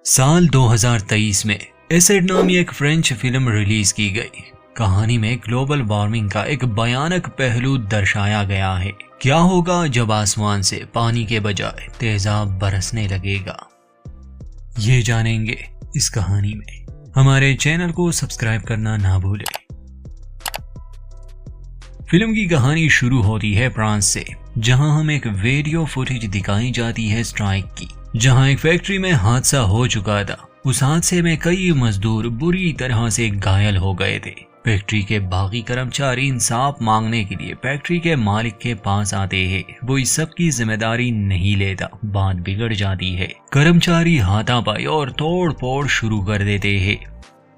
साल 2023 में एसिड नामी एक फ्रेंच फिल्म रिलीज की गई। कहानी में ग्लोबल वार्मिंग का एक भयानक पहलू दर्शाया गया है। क्या होगा जब आसमान से पानी के बजाय तेजाब बरसने लगेगा, ये जानेंगे इस कहानी में। हमारे चैनल को सब्सक्राइब करना ना भूलें। फिल्म की कहानी शुरू होती है फ्रांस से, जहां हम एक वीडियो फुटेज दिखाई जाती है स्ट्राइक की, जहां एक फैक्ट्री में हादसा हो चुका था। उस हादसे में कई मजदूर बुरी तरह से घायल हो गए थे। फैक्ट्री के बाकी कर्मचारी इंसाफ मांगने के लिए फैक्ट्री के मालिक के पास आते हैं। वो इस सब की जिम्मेदारी नहीं लेता। बात बिगड़ जाती है। कर्मचारी हाथापाई और तोड़ फोड़ शुरू कर देते हैं।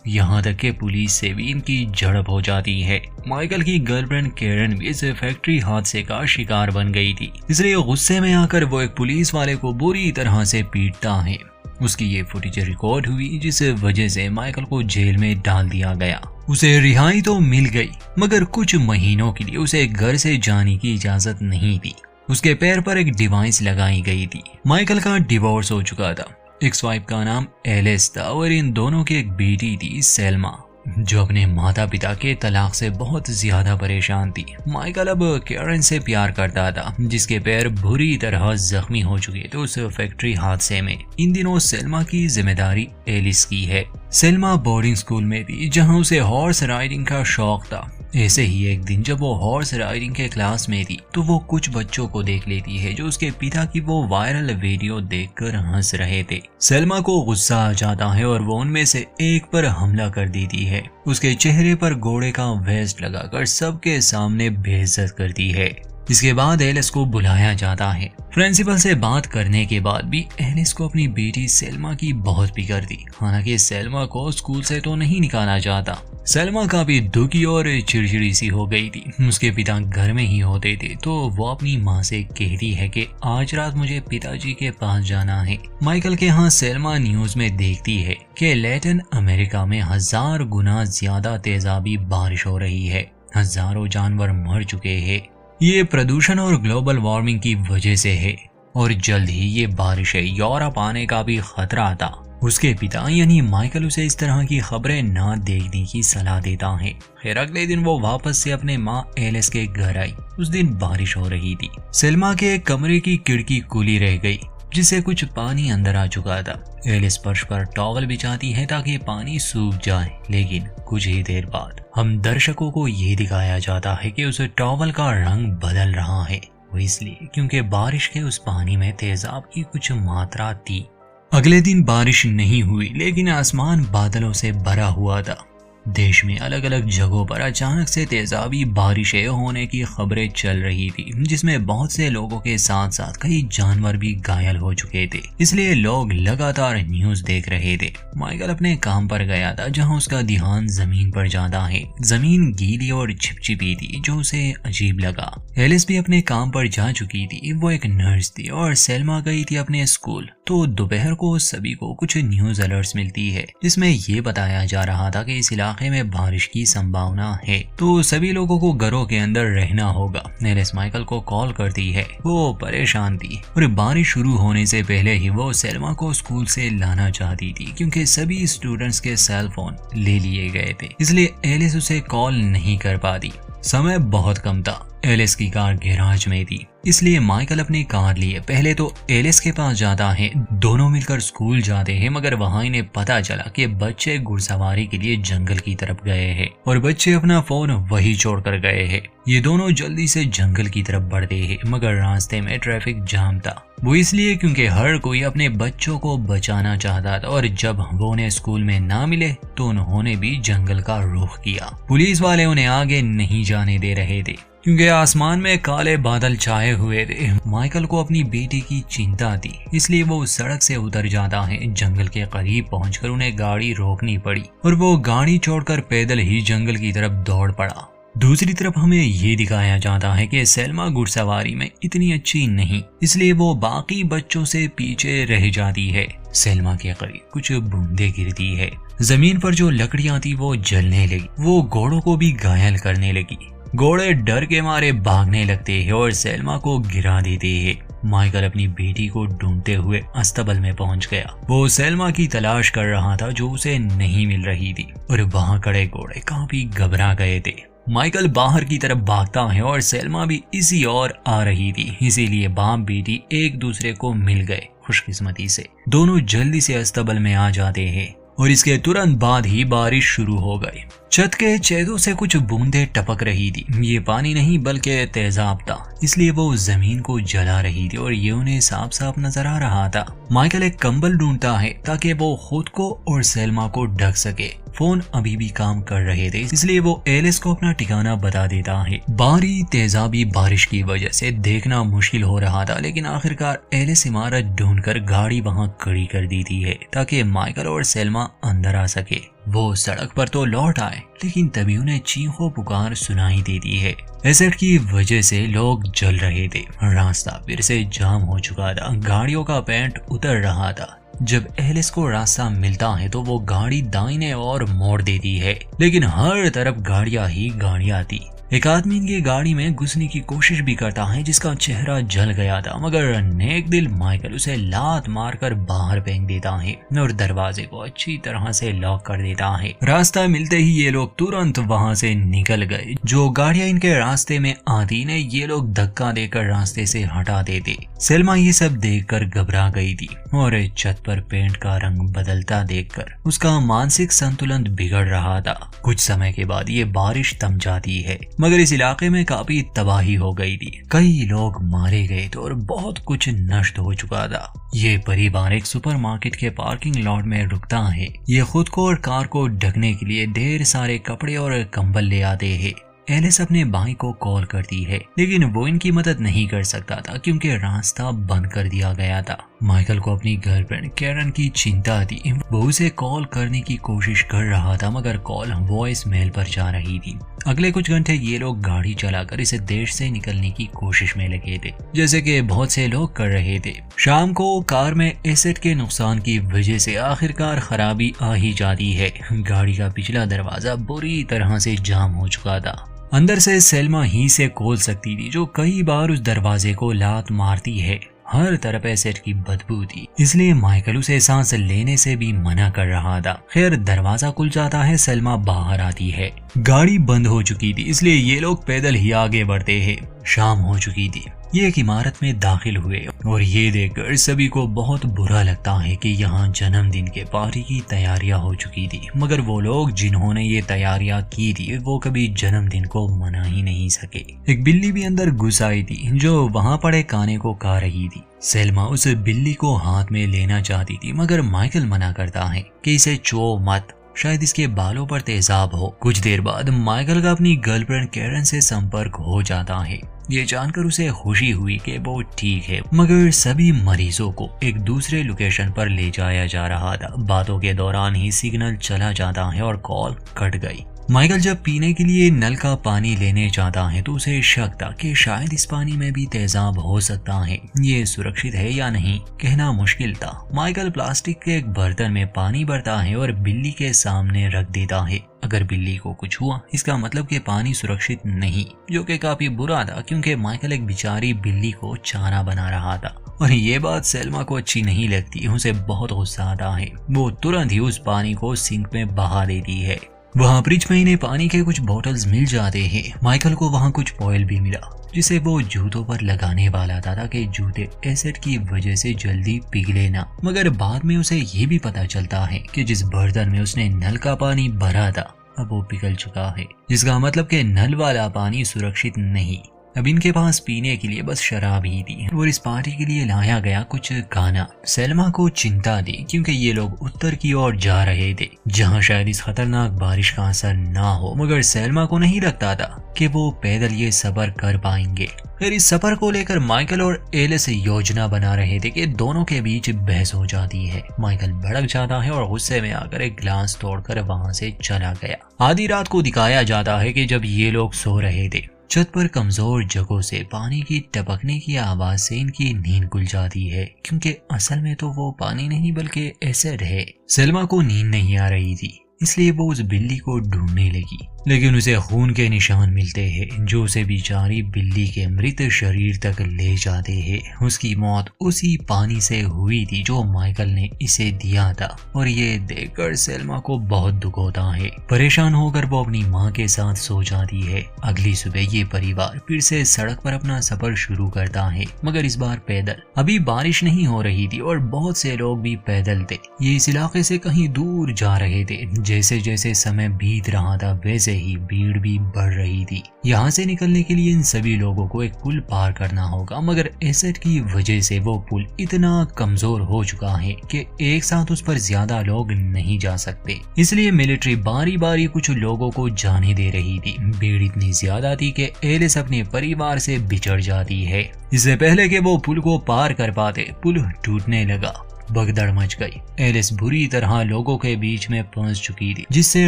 यहाँ तक कि पुलिस से भी इनकी झड़प हो जाती है। माइकल की गर्लफ्रेंड कैरन भी इस फैक्ट्री हादसे का शिकार बन गई थी, इसलिए गुस्से में आकर वो एक पुलिस वाले को बुरी तरह से पीटता है। उसकी ये फुटेज रिकॉर्ड हुई, जिस वजह से माइकल को जेल में डाल दिया गया। उसे रिहाई तो मिल गई, मगर कुछ महीनों के लिए उसे घर से जाने की इजाजत नहीं थी। उसके पैर पर एक डिवाइस लगाई गई थी। माइकल का डिवोर्स हो चुका था। एक्स वाइफ का नाम एलिस था और इन दोनों की एक बेटी थी सेल्मा, जो अपने माता पिता के तलाक से बहुत ज्यादा परेशान थी। माइकल अब कैरन से प्यार करता था, जिसके पैर बुरी तरह जख्मी हो चुके थे उस फैक्ट्री हादसे में। इन दिनों सेल्मा की जिम्मेदारी एलिस की है। सेल्मा बोर्डिंग स्कूल में थी, जहां उसे हॉर्स राइडिंग का शौक था। ऐसे ही एक दिन जब वो हॉर्स राइडिंग के क्लास में थी, तो वो कुछ बच्चों को देख लेती है जो उसके पिता की वो वायरल वीडियो देखकर हंस रहे थे। सेल्मा को गुस्सा आ जाता है और वो उनमें से एक पर हमला कर देती है। उसके चेहरे पर घोड़े का वेस्ट लगाकर सबके सामने बेइज्जत करती है। इसके बाद एलिस को बुलाया जाता है। प्रिंसिपल से बात करने के बाद भी एलिस को अपनी बेटी सेल्मा की बहुत फिक्र थी। हालांकि सेल्मा को स्कूल से तो नहीं निकाला जाता। सेल्मा काफी दुखी और चिड़चिड़ी सी हो गई थी। उसके पिता घर में ही होते थे, तो वो अपनी माँ से कहती है कि आज रात मुझे पिताजी के पास जाना है। माइकल के यहाँ सेल्मा न्यूज में देखती है कि लैटिन अमेरिका में 1000 गुना ज्यादा तेजाबी बारिश हो रही है। हजारों जानवर मर चुके हैं। ये प्रदूषण और ग्लोबल वार्मिंग की वजह से है और जल्द ही ये बारिश यूरोप आने का भी खतरा था। उसके पिता यानी माइकल उसे इस तरह की खबरें ना देखने की सलाह देता है। खैर अगले दिन वो वापस से अपने माँ एलिस के घर आई। उस दिन बारिश हो रही थी। सेल्मा के कमरे की खिड़की खुली रह गई, जिससे कुछ पानी अंदर आ चुका था। एलिस फर्श पर टॉवल बिछाती है ताकि पानी सूख जाए, लेकिन कुछ ही देर बाद हम दर्शकों को ये दिखाया जाता है कि उस टॉवल का रंग बदल रहा है। वो इसलिए क्योंकि बारिश के उस पानी में तेजाब की कुछ मात्रा थी। अगले दिन बारिश नहीं हुई, लेकिन आसमान बादलों से भरा हुआ था। देश में अलग अलग जगहों पर अचानक से तेजाबी बारिशें होने की खबरें चल रही थी, जिसमें बहुत से लोगों के साथ साथ कई जानवर भी घायल हो चुके थे। इसलिए लोग लगातार न्यूज देख रहे थे। माइकल अपने काम पर गया था, जहां उसका ध्यान जमीन पर जाता है। जमीन गीली और चिपचिपी थी, जो उसे अजीब लगा। एलिस भी अपने काम पर जा चुकी थी। वो एक नर्स थी और सेल्मा गई थी अपने स्कूल। तो दोपहर को सभी को कुछ न्यूज अलर्ट्स मिलती है, जिसमें ये बताया जा रहा था कि इस इलाके में बारिश की संभावना है, तो सभी लोगों को घरों के अंदर रहना होगा। एलिस माइकल को कॉल करती है। वो परेशान थी और बारिश शुरू होने से पहले ही वो सेल्मा को स्कूल से लाना चाहती थी, क्योंकि सभी स्टूडेंट्स के सेल फोन ले लिए गए थे। इसलिए एलिस उसे कॉल नहीं कर पाती। समय बहुत कम था। एलिस की कार गैराज में थी, इसलिए माइकल अपनी कार लिए पहले तो एलिस के पास जाता है। दोनों मिलकर स्कूल जाते हैं, मगर वहां इन्हें पता चला कि बच्चे घुड़सवारी के लिए जंगल की तरफ गए हैं और बच्चे अपना फोन वही छोड़कर गए हैं। ये दोनों जल्दी से जंगल की तरफ बढ़ते हैं, मगर रास्ते में ट्रैफिक जाम था। वो इसलिए क्योंकि हर कोई अपने बच्चों को बचाना चाहता था और जब वो उन्हें स्कूल में ना मिले तो उन्होंने भी जंगल का रुख किया। पुलिस वाले उन्हें आगे नहीं जाने दे रहे थे, क्योंकि आसमान में काले बादल छाए हुए थे। माइकल को अपनी बेटी की चिंता थी, इसलिए वो सड़क से उतर जाता है। जंगल के करीब पहुंचकर उन्हें गाड़ी रोकनी पड़ी और वो गाड़ी छोड़कर पैदल ही जंगल की तरफ दौड़ पड़ा। दूसरी तरफ हमें ये दिखाया जाता है कि सेल्मा घुड़सवारी में इतनी अच्छी नहीं, इसलिए वो बाकी बच्चों से पीछे रह जाती है। सेल्मा के करीब कुछ बूंदे गिरती है। जमीन पर जो लकड़ियां थी वो जलने लगी। वो घोड़ों को भी घायल करने लगी। घोड़े डर के मारे भागने लगते हैं और सेल्मा को गिरा देते हैं। माइकल अपनी बेटी को ढूंढते हुए अस्तबल में पहुंच गया। वो सेल्मा की तलाश कर रहा था जो उसे नहीं मिल रही थी और वहां खड़े घोड़े काफी घबरा गए थे। माइकल बाहर की तरफ भागता है और सेल्मा भी इसी ओर आ रही थी, इसीलिए बाप बेटी एक दूसरे को मिल गए। खुशकिस्मती से दोनों जल्दी से अस्तबल में आ जाते हैं और इसके तुरंत बाद ही बारिश शुरू हो गई। छत के छेदों से कुछ बूंदें टपक रही थी। ये पानी नहीं बल्कि तेजाब था, इसलिए वो जमीन को जला रही थी और ये उन्हें साफ साफ नजर आ रहा था। माइकल एक कंबल ढूंढता है ताकि वो खुद को और सेल्मा को ढक सके। फोन अभी भी काम कर रहे थे, इसलिए वो एलिस को अपना ठिकाना बता देता है। भारी तेजाबी बारिश की वजह से देखना मुश्किल हो रहा था, लेकिन आखिरकार एलिस इमारत ढूंढकर गाड़ी वहां खड़ी कर दी थी है ताकि माइकल और सेल्मा अंदर आ सके। वो सड़क पर तो लौट आए, लेकिन तभी उन्हें चीखों पुकार सुनाई देती है। एसिड की वजह से लोग जल रहे थे। रास्ता फिर से जाम हो चुका था। गाड़ियों का पेंट उतर रहा था। जब एलिस को रास्ता मिलता है तो वो गाड़ी दाहिने ओर मोड़ देती है, लेकिन हर तरफ गाड़ियां ही गाड़ियां थी। एक आदमी इनकी गाड़ी में घुसने की कोशिश भी करता है जिसका चेहरा जल गया था, मगर नेक दिल माइकल उसे लात मारकर बाहर फेंक देता है और दरवाजे को अच्छी तरह से लॉक कर देता है। रास्ता मिलते ही ये लोग तुरंत वहां से निकल गए। जो गाड़ियां इनके रास्ते में आती ने ये लोग धक्का देकर रास्ते से हटा देते। सेल्मा ये सब देखकर घबरा गई थी और छत पर पेंट का रंग बदलता देखकर उसका मानसिक संतुलन बिगड़ रहा था। कुछ समय के बाद ये बारिश थम जाती है, मगर इस इलाके में काफी तबाही हो गई थी। कई लोग मारे गए थे और बहुत कुछ नष्ट हो चुका था। ये परिवार एक सुपरमार्केट के पार्किंग लॉट में रुकता है। ये खुद को और कार को ढकने के लिए ढेर सारे कपड़े और कंबल ले आते हैं। एलिस अपने भाई को कॉल करती है, लेकिन वो इनकी मदद नहीं कर सकता था क्योंकि रास्ता बंद कर दिया गया था। माइकल को अपनी गर्लफ्रेंड कैरन की चिंता थी। वो उसे कॉल करने की कोशिश कर रहा था, मगर कॉल वॉइस मेल पर जा रही थी। अगले कुछ घंटे ये लोग गाड़ी चलाकर इस देश से निकलने की कोशिश में लगे थे, जैसे कि बहुत से लोग कर रहे थे। शाम को कार में एसिड के नुकसान की वजह से आखिरकार खराबी आ ही जाती है। गाड़ी का पिछला दरवाजा बुरी तरह से जाम हो चुका था। अंदर से सेल्मा ही से खोल सकती थी, जो कई बार उस दरवाजे को लात मारती है। हर तरफ एसिड की बदबू थी, इसलिए माइकल उसे सांस लेने से भी मना कर रहा था। खैर दरवाजा खुल जाता है, सेल्मा बाहर आती है। गाड़ी बंद हो चुकी थी, इसलिए ये लोग पैदल ही आगे बढ़ते हैं। शाम हो चुकी थी। ये एक इमारत में दाखिल हुए और ये देखकर सभी को बहुत बुरा लगता है कि यहाँ जन्मदिन के पार्टी की तैयारियां हो चुकी थी, मगर वो लोग जिन्होंने ये तैयारियां की थी वो कभी जन्मदिन को मना ही नहीं सके। एक बिल्ली भी अंदर घुस आई थी जो वहाँ पड़े खाने को खा रही थी। सेल्मा उस बिल्ली को हाथ में लेना चाहती थी, मगर माइकल मना करता है कि इसे छुओ मत, शायद इसके बालों पर तेजाब हो। कुछ देर बाद माइकल का अपनी गर्लफ्रेंड कैरन से संपर्क हो जाता है। ये जानकर उसे खुशी हुई कि वो ठीक है, मगर सभी मरीजों को एक दूसरे लोकेशन पर ले जाया जा रहा था। बातों के दौरान ही सिग्नल चला जाता है और कॉल कट गई। माइकल जब पीने के लिए नल का पानी लेने जाता है तो उसे शक था कि शायद इस पानी में भी तेजाब हो सकता है। ये सुरक्षित है या नहीं कहना मुश्किल था। माइकल प्लास्टिक के एक बर्तन में पानी भरता है और बिल्ली के सामने रख देता है। अगर बिल्ली को कुछ हुआ इसका मतलब कि पानी सुरक्षित नहीं, जो कि काफी बुरा था क्योंकि माइकल एक बेचारी बिल्ली को चारा बना रहा था। और ये बात सेल्मा को अच्छी नहीं लगती, उसे बहुत गुस्सा आता है। वो तुरंत ही उस पानी को सिंक में बहा देती है। वहाँ फ्रिज में इन्हें पानी के कुछ बॉटल्स मिल जाते हैं। माइकल को वहाँ कुछ ऑयल भी मिला जिसे वो जूतों पर लगाने वाला था ताकि जूते एसिड की वजह से जल्दी पिघले ना, मगर बाद में उसे ये भी पता चलता है कि जिस बर्तन में उसने नल का पानी भरा था अब वो पिघल चुका है, जिसका मतलब कि नल वाला पानी सुरक्षित नहीं। अब इनके पास पीने के लिए बस शराब ही थी और इस पार्टी के लिए लाया गया कुछ खाना। सेल्मा को चिंता थी क्योंकि ये लोग उत्तर की ओर जा रहे थे जहां शायद इस खतरनाक बारिश का असर ना हो, मगर सेल्मा को नहीं लगता था कि वो पैदल ये सफर कर पाएंगे। फिर इस सफर को लेकर माइकल और एलिस योजना बना रहे थे कि दोनों के बीच बहस हो जाती है। माइकल भड़क जाता है और गुस्से में आकर एक ग्लास तोड़कर वहां से चला गया। आधी रात को दिखाया जाता है कि जब ये लोग सो रहे थे, छत पर कमजोर जगहों से पानी की टपकने की आवाज से इनकी नींद खुल जाती है, क्योंकि असल में तो वो पानी नहीं बल्कि एसिड है। सेल्मा को नींद नहीं आ रही थी, इसलिए वो उस बिल्ली को ढूंढने लगी। लेकिन उसे खून के निशान मिलते हैं जो उसे बेचारी बिल्ली के मृत शरीर तक ले जाते हैं। उसकी मौत उसी पानी से हुई थी जो माइकल ने इसे दिया था और ये देखकर सेल्मा को बहुत दुख होता है। परेशान होकर वो अपनी माँ के साथ सो जाती है। अगली सुबह ये परिवार फिर से सड़क पर अपना सफर शुरू करता है, मगर इस बार पैदल। अभी बारिश नहीं हो रही थी और बहुत से लोग भी पैदल थे। ये इस इलाके से कहीं दूर जा रहे थे। जैसे जैसे समय बीत रहा था वैसे ही भीड़ भी बढ़ रही थी। यहाँ से निकलने के लिए इन सभी लोगों को एक पुल पार करना होगा, मगर एसिड की वजह से वो पुल इतना कमजोर हो चुका है कि एक साथ उस पर ज्यादा लोग नहीं जा सकते। इसलिए मिलिट्री बारी बारी कुछ लोगों को जाने दे रही थी। भीड़ इतनी ज्यादा थी कि एलिस अपने परिवार से बिछड़ जाती है। इससे पहले कि वो पुल को पार कर पाते, पुल टूटने लगा। भगदड़ मच गई। एलिस बुरी तरह लोगों के बीच में पहुंच चुकी थी, जिससे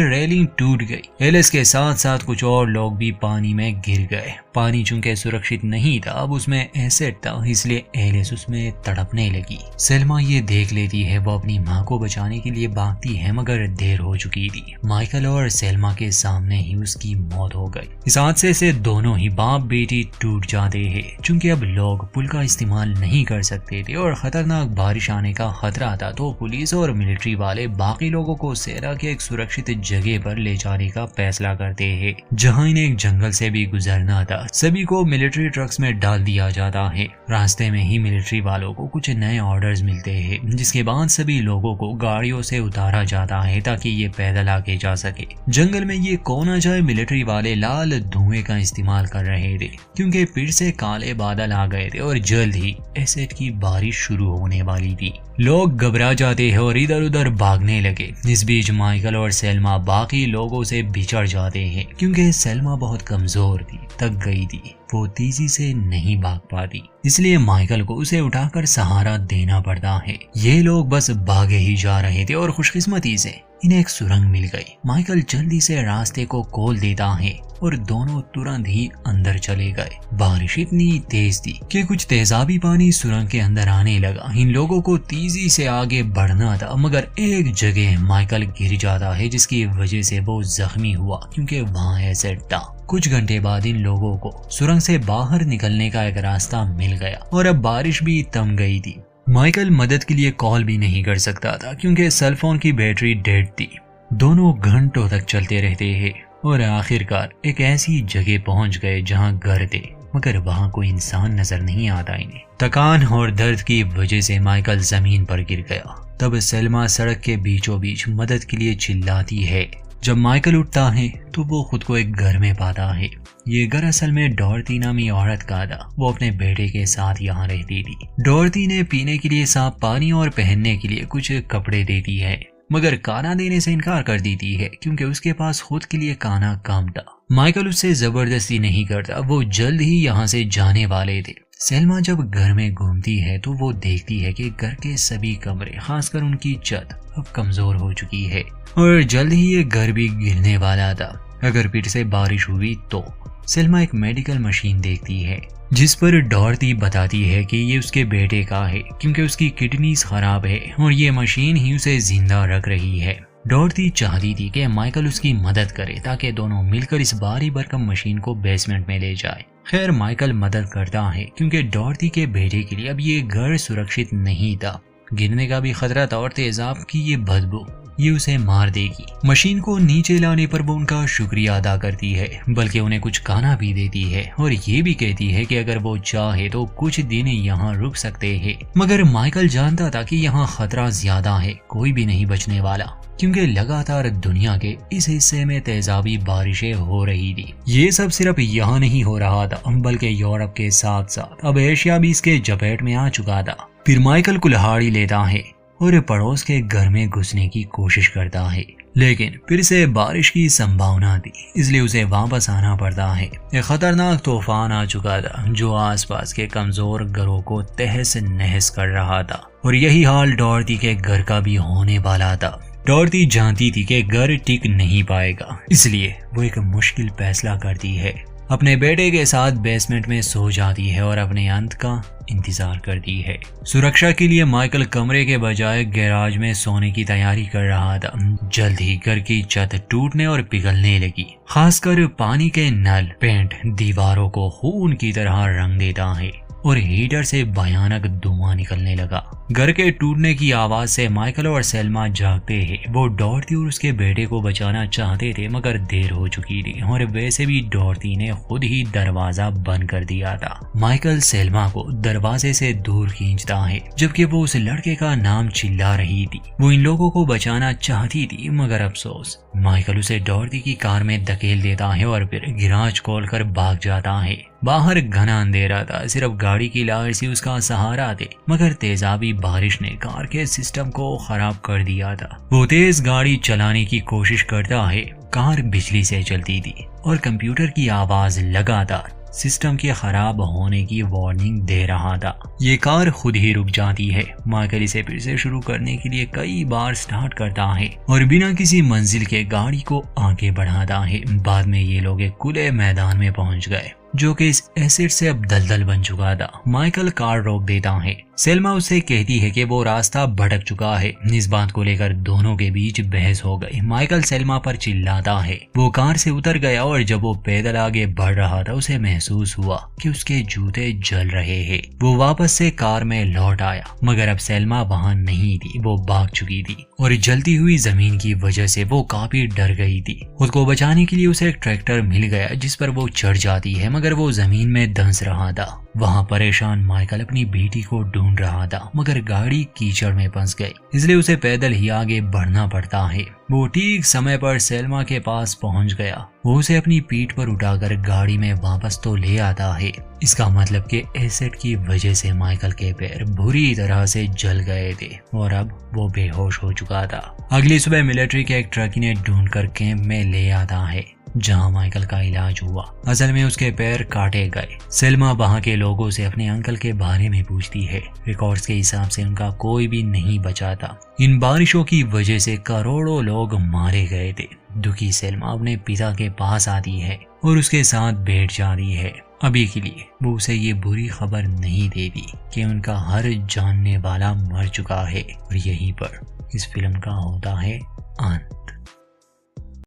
रेलिंग टूट गई। एलिस के साथ साथ कुछ और लोग भी पानी में गिर गए। पानी चूंकि सुरक्षित नहीं था, अब उसमें एसिड था, इसलिए एलिस उसमें तड़पने लगी। सेल्मा ये देख लेती है। वो अपनी माँ को बचाने के लिए भागती है, मगर देर हो चुकी थी। माइकल और सेल्मा के सामने ही उसकी मौत हो गई। इस हादसे से दोनों ही बाप बेटी टूट जाते हैं। चूंकि अब लोग पुल का इस्तेमाल नहीं कर सकते थे और खतरनाक बारिश आने का खतरा था, तो पुलिस और मिलिट्री वाले बाकी लोगों को सेरा के एक सुरक्षित जगह पर ले जाने का फैसला करते हैं, जहां इन्हें एक जंगल से भी गुजरना था। सभी को मिलिट्री ट्रक्स में डाल दिया जाता है। रास्ते में ही मिलिट्री वालों को कुछ नए ऑर्डर्स मिलते हैं, जिसके बाद सभी लोगों को गाड़ियों से उतारा जाता है ताकि ये पैदल आगे जा सके। जंगल में ये कोना जाए मिलिट्री वाले लाल धुएं का इस्तेमाल कर रहे थे, क्योंकि फिर से काले बादल आ गए थे और जल्द ही एसिड की बारिश शुरू होने वाली थी। लोग घबरा जाते हैं और इधर उधर भागने लगे। इस बीच माइकल और सेल्मा बाकी लोगों से बिछड़ जाते हैं, क्योंकि सेल्मा बहुत कमजोर थी, थक गई थी। वो तेजी से नहीं भाग पाती, इसलिए माइकल को उसे उठाकर सहारा देना पड़ता है। ये लोग बस भागे ही जा रहे थे और खुशकिस्मती से इन्हें एक सुरंग मिल गई। माइकल जल्दी से रास्ते को खोल देता है और दोनों तुरंत ही अंदर चले गए। बारिश इतनी तेज थी कि कुछ तेजाबी पानी सुरंग के अंदर आने लगा। इन लोगों को तेजी से आगे बढ़ना था, मगर एक जगह माइकल गिर जाता है, जिसकी वजह से वो जख्मी हुआ, क्योंकि वहाँ एसिड था। कुछ घंटे बाद इन लोगों को सुरंग से बाहर निकलने का एक रास्ता मिल गया और अब बारिश भी थम गई थी। माइकल मदद के लिए कॉल भी नहीं कर सकता था, क्योंकि सेल फोन की बैटरी डेड थी। दोनों घंटों तक चलते रहते हैं और आखिरकार एक ऐसी जगह पहुंच गए जहां घर थे, मगर वहां कोई इंसान नजर नहीं आता इन्हें। थकान और दर्द की वजह से माइकल जमीन पर गिर गया। तब सेल्मा सड़क के बीचों बीच मदद के लिए चिल्लाती है। जब माइकल उठता है तो वो खुद को एक घर में पाता है। ये घर असल में डॉर्ती नामी औरत का था। वो अपने बेटे के साथ यहाँ रहती थी। डॉर्ती ने पीने के लिए साफ पानी और पहनने के लिए कुछ कपड़े देती है, मगर खाना देने से इनकार कर देती है, क्योंकि उसके पास खुद के लिए खाना कम था। माइकल उससे जबरदस्ती नहीं करता। वो जल्द ही यहाँ से जाने वाले थे। सेल्मा जब घर में घूमती है तो वो देखती है कि घर के सभी कमरे, खासकर उनकी छत, अब कमजोर हो चुकी है और जल्द ही ये घर भी गिरने वाला था अगर फिर से बारिश हुई तो। सेल्मा एक मेडिकल मशीन देखती है, जिस पर डॉर्ती बताती है कि ये उसके बेटे का है, क्योंकि उसकी किडनीज खराब है और ये मशीन ही उसे जिंदा रख रही है। डॉर्ती चाहती थी कि माइकल उसकी मदद करे ताकि दोनों मिलकर इस भारी भरकम मशीन को बेसमेंट में ले जाए। खैर माइकल मदद करता है, क्योंकि डॉर्ती के बेटे के लिए अब ये घर सुरक्षित नहीं था। गिरने का भी खतरा था और तेजाब की ये बदबू ये उसे मार देगी। मशीन को नीचे लाने पर वो उनका शुक्रिया अदा करती है, बल्कि उन्हें कुछ खाना भी देती है और ये भी कहती है कि अगर वो चाहे तो कुछ दिन यहाँ रुक सकते हैं। मगर माइकल जानता था कि यहाँ खतरा ज्यादा है, कोई भी नहीं बचने वाला, क्योंकि लगातार दुनिया के इस हिस्से में तेजाबी बारिशें हो रही थी। ये सब सिर्फ यहाँ नहीं हो रहा था, बल्कि यूरोप के साथ साथ अब एशिया भी इसके चपेट में आ चुका था। फिर माइकल कुल्हाड़ी लेता है और पड़ोस के घर में घुसने की कोशिश करता है, लेकिन फिर से बारिश की संभावना थी, इसलिए उसे वापस आना पड़ता है। एक खतरनाक तूफान आ चुका था जो आसपास के कमजोर घरों को तहस नहस कर रहा था और यही हाल डॉर्ती के घर का भी होने वाला था। डॉर्ती जानती थी कि घर टिक नहीं पाएगा, इसलिए वो एक मुश्किल फैसला करती है। अपने बेटे के साथ बेसमेंट में सो जाती है और अपने अंत का इंतजार करती है। सुरक्षा के लिए माइकल कमरे के बजाय गैराज में सोने की तैयारी कर रहा था। जल्द ही घर की छत टूटने और पिघलने लगी। खासकर पानी के नल, पेंट दीवारों को खून की तरह रंग देता है और हीटर से भयानक धुआं निकलने लगा। घर के टूटने की आवाज से माइकल और सेल्मा जागते हैं। वो डॉर्टी और उसके बेटे को बचाना चाहते थे मगर देर हो चुकी थी और वैसे भी डॉर्टी ने खुद ही दरवाजा बंद कर दिया था। माइकल सेल्मा को दरवाजे से दूर खींचता है जबकि वो उस लड़के का नाम चिल्ला रही थी। वो इन लोगों को बचाना चाहती थी मगर अफसोस माइकल उसे डॉर्टी की कार में धकेल देता है और फिर गिराज खोलकर भाग जाता है। बाहर घना अंधेरा था, सिर्फ गाड़ी की लाइट सी उसका सहारा थे मगर तेजाबी बारिश ने कार के सिस्टम को खराब कर दिया था। वो तेज गाड़ी चलाने की कोशिश करता है। कार बिजली से चलती थी और कंप्यूटर की आवाज लगातार सिस्टम के खराब होने की वार्निंग दे रहा था। ये कार खुद ही रुक जाती है। माइकल इसे फिर से शुरू करने के लिए कई बार स्टार्ट करता है और बिना किसी मंजिल के गाड़ी को आगे बढ़ाता है। बाद में ये लोग एक खुले मैदान में पहुंच गए जो कि इस एसिड से अब दलदल बन चुका था। माइकल कार रोक देता है। सेल्मा उससे कहती है कि वो रास्ता भटक चुका है। इस बात को लेकर दोनों के बीच बहस हो गई। माइकल सेल्मा पर चिल्लाता है। वो कार से उतर गया और जब वो पैदल आगे बढ़ रहा था उसे महसूस हुआ कि उसके जूते जल रहे हैं। वो वापस से कार में लौट आया मगर अब सेल्मा वहाँ नहीं थी। वो भाग चुकी थी और जलती हुई जमीन की वजह से वो काफी डर गई थी। खुद को बचाने के लिए उसे एक ट्रैक्टर मिल गया जिस पर वो चढ़ जाती है मगर वो जमीन में धंस रहा था। वहाँ परेशान माइकल अपनी बेटी को ढूंढ रहा था मगर गाड़ी कीचड़ में फंस गई, इसलिए उसे पैदल ही आगे बढ़ना पड़ता है। वो ठीक समय पर सेल्मा के पास पहुंच गया। वो उसे अपनी पीठ पर उठाकर गाड़ी में वापस तो ले आता है। इसका मतलब कि एसिड की वजह से माइकल के पैर बुरी तरह से जल गए थे और अब वो बेहोश हो चुका था। अगली सुबह मिलिट्री के एक ट्रक ने ढूंढकर कैंप में ले आता है जहां माइकल का इलाज हुआ। असल में उसके पैर काटे गए। सेल्मा वहां के लोगों से अपने अंकल के बारे में पूछती है। रिकॉर्ड्स के हिसाब से उनका कोई भी नहीं बचा था। इन बारिशों की वजह से करोड़ों लोग मारे गए थे। दुखी सेल्मा अपने पिता के पास आती है और उसके साथ बैठ जाती है। अभी के लिए वो उसे ये बुरी खबर नहीं देती कि उनका हर जानने वाला मर चुका है और यहीं पर इस फिल्म का होता है अंत।